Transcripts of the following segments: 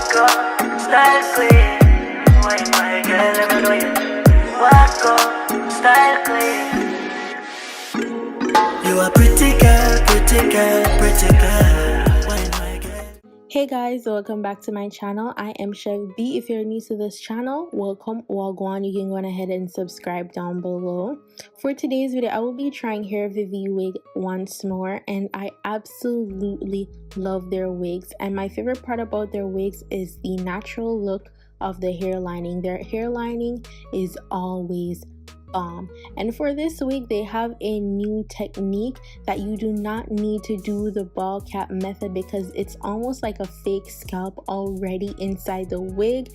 Wacko, style clean. Why my girl, let me know you. Wacko, style clean. You are pretty girl, pretty girl, pretty girl. Why my girl? Hey guys, welcome back to my channel. I am Chef B. If you're new to this channel, welcome. Wagwan, you can go ahead and subscribe down below. For today's video, I will be trying Hairvivi wig once more, and I absolutely love their wigs. And my favorite part about their wigs is the natural look of the hair lining. Their hair lining is always bomb. And for this wig, they have a new technique that you do not need to do the ball cap method, because it's almost like a fake scalp already inside the wig.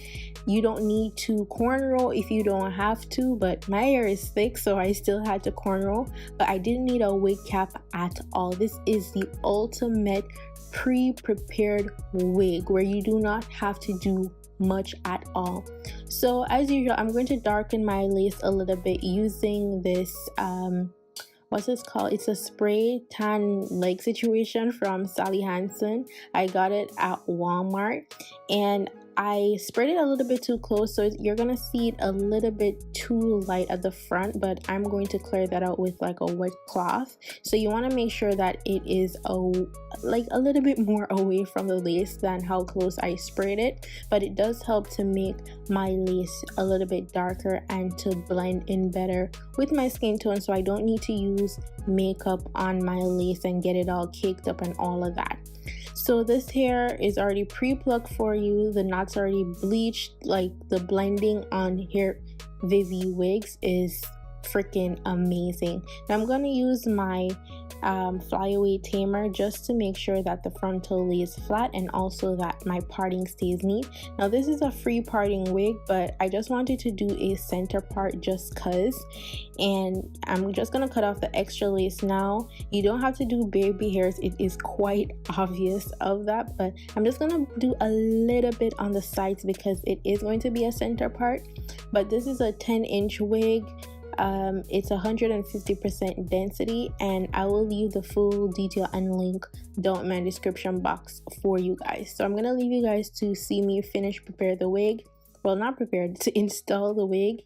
You don't need to cornrow if you don't have to, but my hair is thick, so I still had to cornrow, but I didn't need a wig cap at all. This is the ultimate pre-prepared wig where you do not have to do much at all. So as usual, I'm going to darken my lace a little bit using this what's this called? It's a spray tan leg situation from Sally Hansen. I got it at Walmart, and I sprayed it a little bit too close, so you're gonna see it a little bit too light at the front, but I'm going to clear that out with like a wet cloth. So you want to make sure that it is a little bit more away from the lace than how close I sprayed it, but it does help to make my lace a little bit darker and to blend in better with my skin tone, so I don't need to use makeup on my lace and get it all caked up and all of that. So this hair is already pre-plucked for you. The knots already bleached. Like, the blending on Hairvivi wigs is freaking amazing. Now I'm going to use my flyaway tamer just to make sure that the frontal lays flat and also that my parting stays neat. Now this is a free parting wig, but I just wanted to do a center part just cause, and I'm just gonna cut off the extra lace now. You don't have to do baby hairs, it is quite obvious of that, but I'm just gonna do a little bit on the sides because it is going to be a center part. But this is a 10-inch wig. It's 150% density, and I will leave the full detail and link down in my description box for you guys. So I'm gonna leave you guys to see me prepare the wig. Well, not prepared, to install the wig,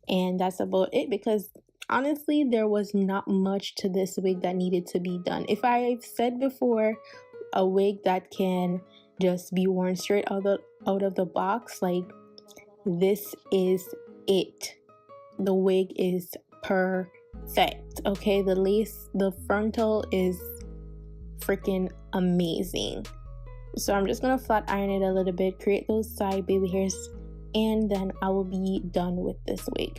and that's about it, because honestly there was not much to this wig that needed to be done. If I've said before, a wig that can just be worn straight out of the box, like, this is it. The wig is perfect. Okay, the lace, the frontal is freaking amazing. So I'm just gonna flat iron it a little bit, create those side baby hairs, and then I will be done with this wig.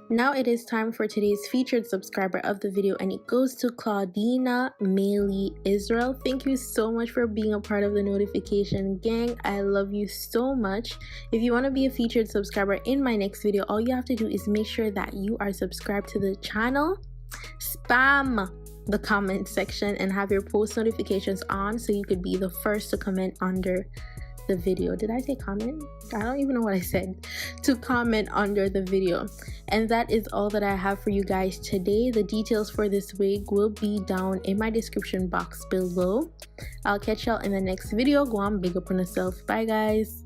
Now it is time for today's featured subscriber of the video, and it goes to Claudina Maylee Israel. Thank you so much for being a part of the notification gang. I love you so much. If you want to be a featured subscriber in my next video, all you have to do is make sure that you are subscribed to the channel, spam the comment section, and have your post notifications on so you could be the first to comment under the video. Did I say comment? I don't even know what I said. To comment under the video. And that is all that I have for you guys today. The details for this wig will be down in my description box below. I'll catch y'all in the next video. Go on, big up on yourself. Bye guys.